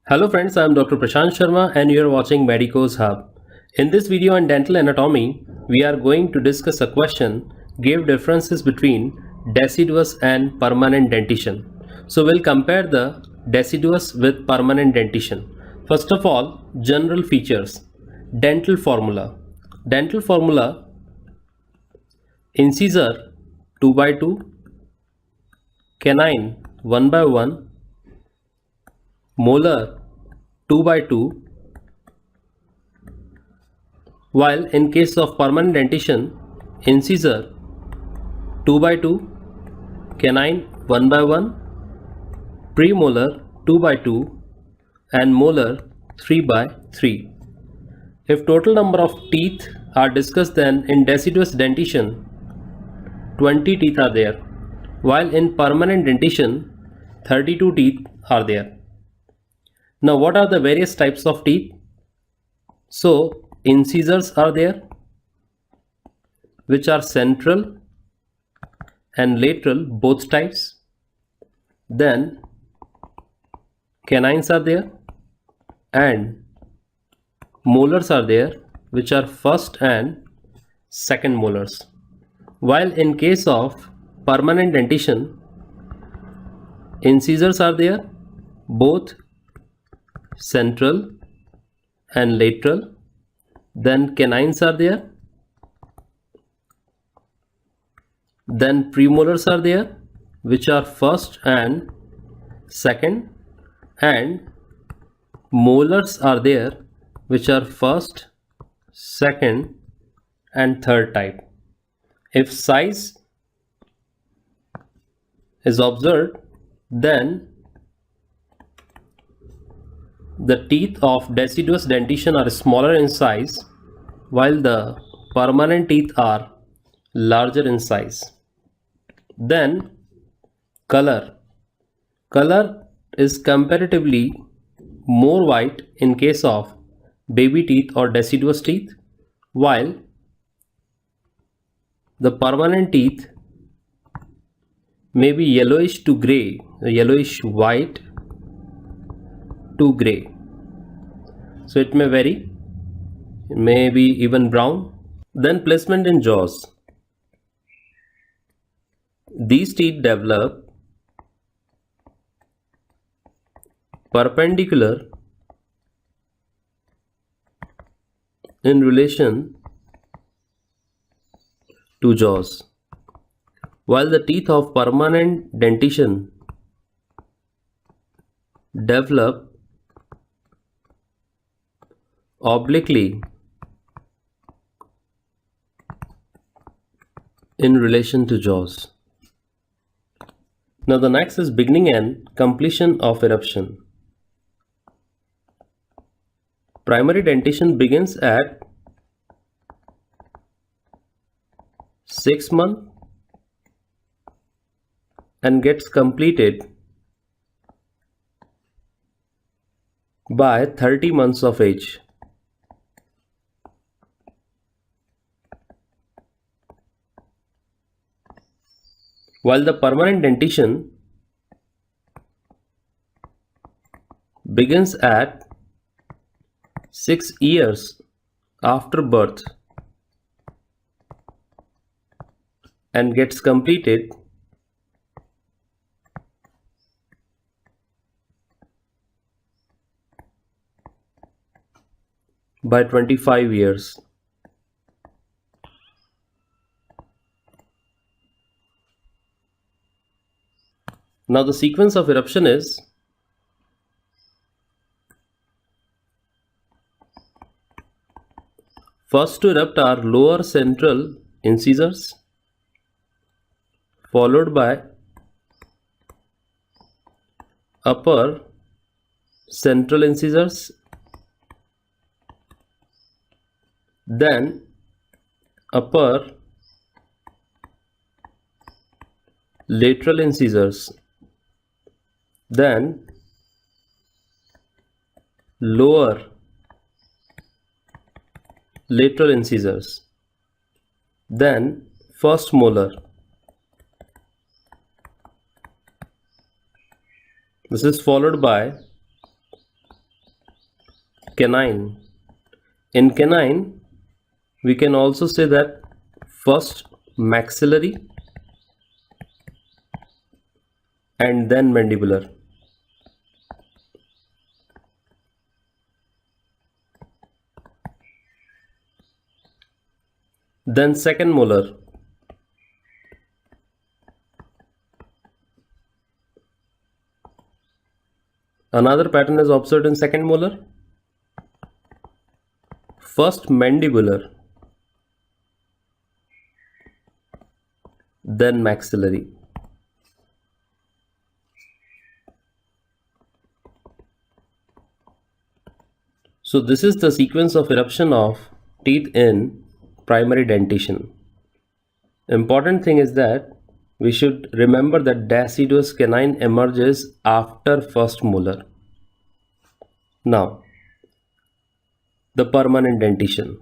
Hello friends, I am Dr. Prashant Sharma and you are watching MEDICO'S Hub. In this video on dental anatomy, we are going to discuss a question, give differences between deciduous and permanent dentition. So we'll compare the deciduous with permanent dentition. First of all, general features. Dental formula. Dental formula: incisor 2 by 2, canine 1 by 1, molar 2 by 2, while in case of permanent dentition, incisor 2 by 2, canine 1 by 1, premolar 2 by 2 and molar 3 by 3. If total number of teeth are discussed, then in deciduous dentition 20 teeth are there, while in permanent dentition 32 teeth are there. Now what are the various types of teeth? So incisors are there, which are central and lateral both types. Then canines are there and molars are there, which are first and second molars. While in case of permanent dentition, incisors are there, both central and lateral. Then canines are there, then premolars are there, which are first and second, and molars are there, which are first, second and third type. If size is observed, then the teeth of deciduous dentition are smaller in size, while the permanent teeth are larger in size. Then color. Color is comparatively more white in case of baby teeth or deciduous teeth, while the permanent teeth may be yellowish to grey, yellowish white to grey. So it may vary, it may be even brown. Then placement in jaws. These teeth develop perpendicular in relation to jaws, while the teeth of permanent dentition develop obliquely in relation to jaws. Now the next is beginning and completion of eruption. Primary dentition begins at 6 months and gets completed by 30 months of age. While the permanent dentition begins at 6 years after birth and gets completed by 25 years. Now the sequence of eruption is: first to erupt are lower central incisors, followed by upper central incisors, then upper lateral incisors, then lower lateral incisors, then first molar. This is followed by canine. In canine, we can also say that first maxillary and then mandibular. Then second molar. Another pattern is observed in second molar. First mandibular, then maxillary. So this is the sequence of eruption of teeth in primary dentition. Important thing is that we should remember that deciduous canine emerges after first molar. Now, the permanent dentition.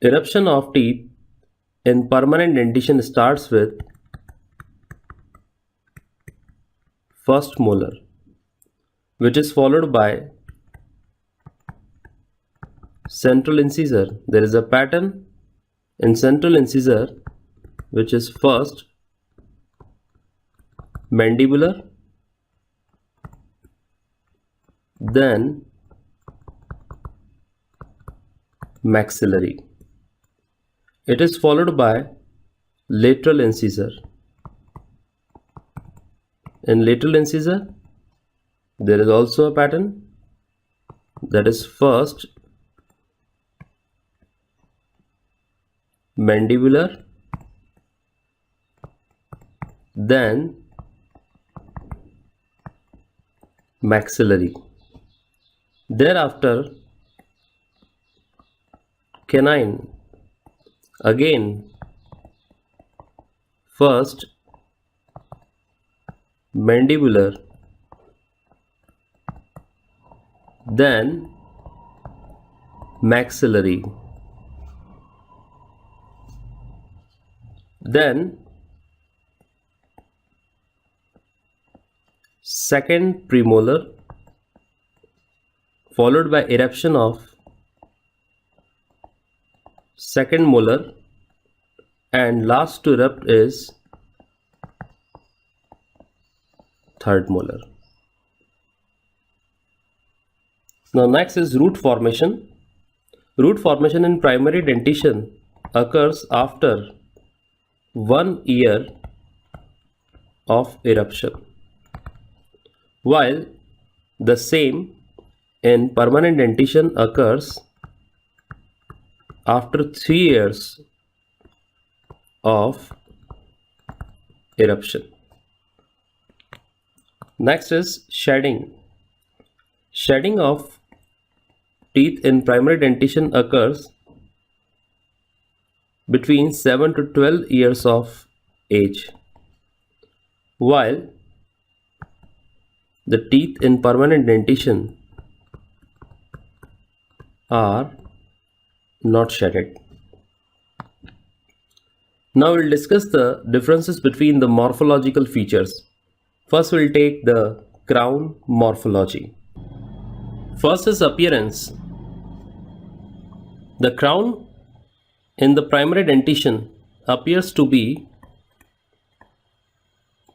Eruption of teeth in permanent dentition starts with first molar, which is followed by central incisor. There is a pattern in central incisor which is first mandibular, then maxillary. It is followed by lateral incisor. In lateral incisor, there is also a pattern that is first mandibular, then maxillary. Thereafter, canine. Again, first mandibular, then maxillary, then second premolar, followed by eruption of second molar, and last to erupt is third molar. Now next is root formation. Root formation in primary dentition occurs after 1 year of eruption, while the same in permanent dentition occurs after 3 years of eruption. Next is shedding. Shedding of teeth in primary dentition occurs between 7 to 12 years of age, while the teeth in permanent dentition are not shedded. Now we'll discuss the differences between the morphological features. First we'll take the crown morphology. First is appearance. The crown in the primary dentition appears to be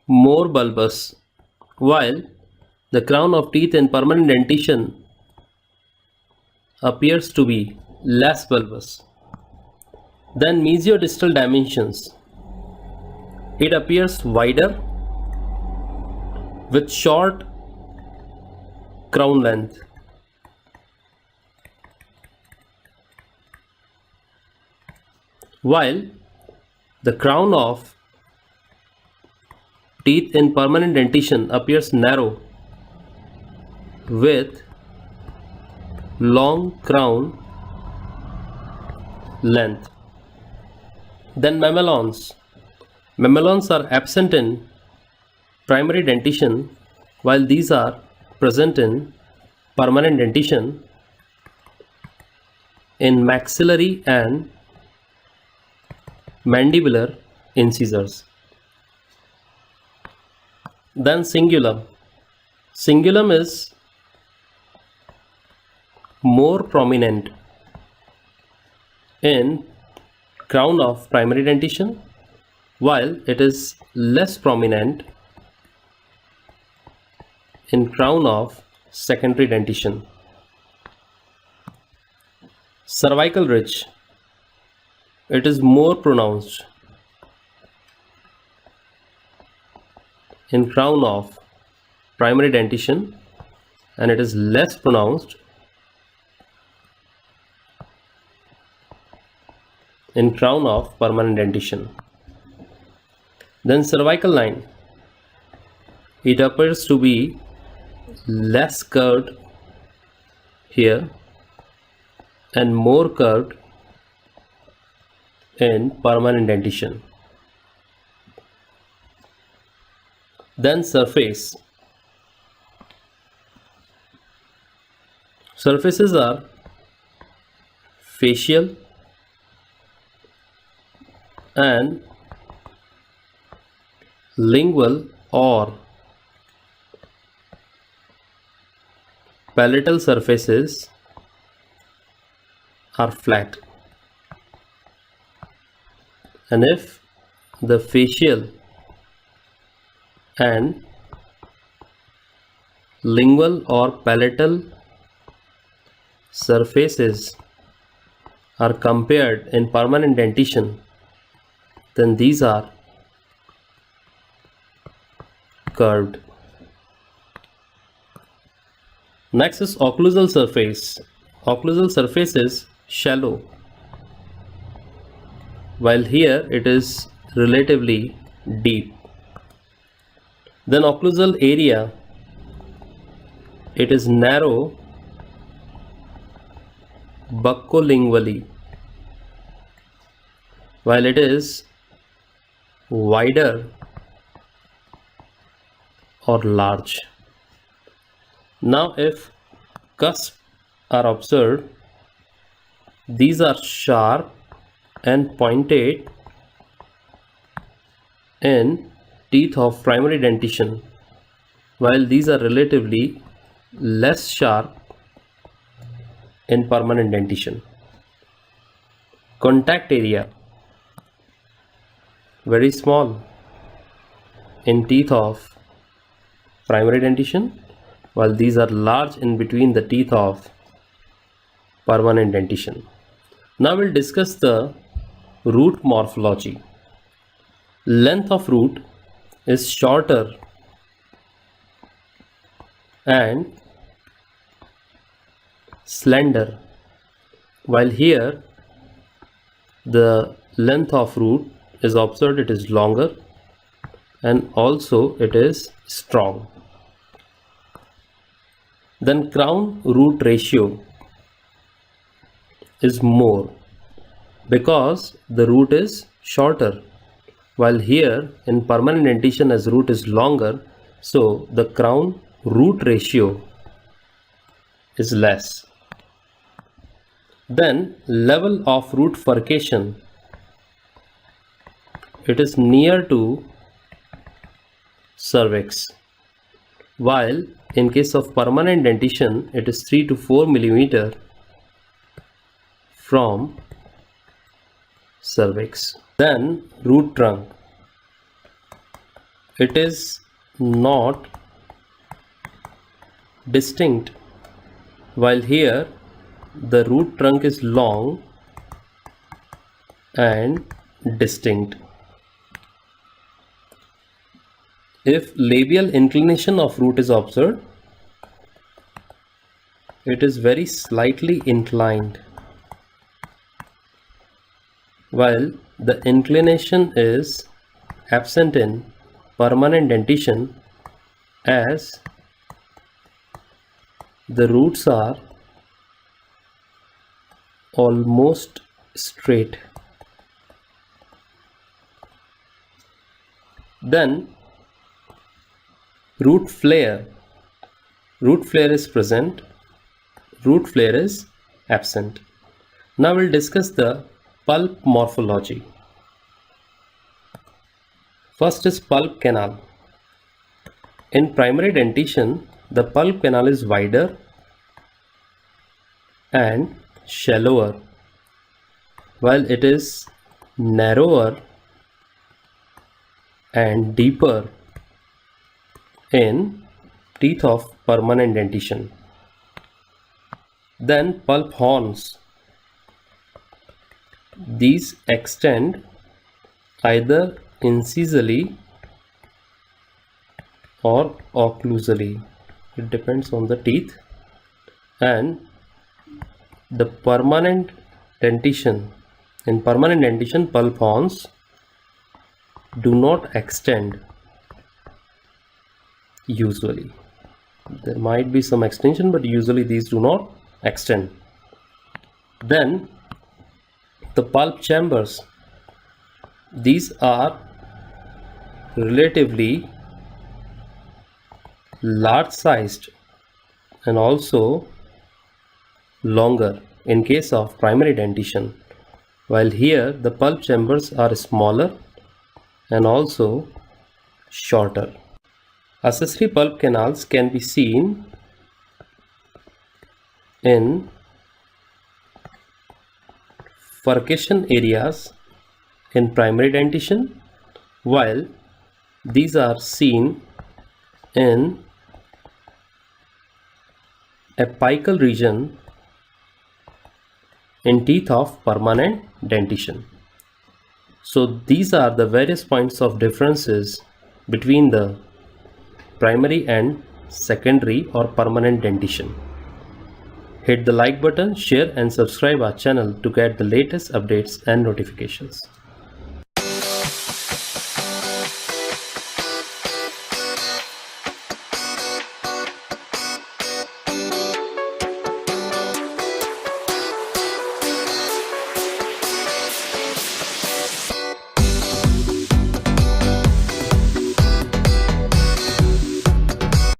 more bulbous, while the crown of teeth in permanent dentition appears to be less bulbous. Then mesiodistal dimensions. It appears wider with short crown length. While the crown of teeth in permanent dentition appears narrow with long crown length. Then mamelons. Mamelons are absent in primary dentition, while these are present in permanent dentition in maxillary and mandibular incisors. Then cingulum. Cingulum is more prominent in crown of primary dentition, while it is less prominent in crown of secondary dentition. Cervical ridge, it is more pronounced in crown of primary dentition and it is less pronounced in crown of permanent dentition. Then cervical line, it appears to be less curved here and more curved in permanent dentition. Then surface. Surfaces are facial and lingual or palatal surfaces are flat, and if the facial and lingual or palatal surfaces are compared in permanent dentition, then these are curved. Next is occlusal surface. Occlusal surface is shallow, while here it is relatively deep. Then occlusal area, it is narrow buccolingually, while it is wider or large. Now if cusps are observed, these are sharp and pointed in teeth of primary dentition, while these are relatively less sharp in permanent dentition. Contact area, very small in teeth of primary dentition, while these are large in between the teeth of permanent dentition. Now we'll discuss the root morphology. Length of root is shorter and slender, while here the length of root is observed, it is longer and also it is strong. Then crown root ratio is more because the root is shorter, while here in permanent dentition as root is longer, so the crown root ratio is less. Then level of root furcation, it is near to cervix, while in case of permanent dentition it is 3 to 4 millimeter from cervix. Then root trunk, it is not distinct, while here the root trunk is long and distinct. If labial inclination of root is observed, it is very slightly inclined, while the inclination is absent in permanent dentition as the roots are almost straight. Then root flare. Root flare is present, root flare is absent. Now we'll discuss the pulp morphology. First is pulp canal. In primary dentition, the pulp canal is wider and shallower, while it is narrower and deeper in teeth of permanent dentition. Then pulp horns. These extend either incisally or occlusally. It depends on the teeth. And the permanent dentition, in permanent dentition, pulp horns do not extend usually. There might be some extension, but usually these do not extend. Then the pulp chambers. These are relatively large sized and also longer in case of primary dentition, while here the pulp chambers are smaller and also shorter. Accessory pulp canals can be seen in furcation areas in primary dentition, while these are seen in apical region in teeth of permanent dentition. So these are the various points of differences between the primary and secondary or permanent dentition. Hit the like button, share and subscribe our channel to get the latest updates and notifications.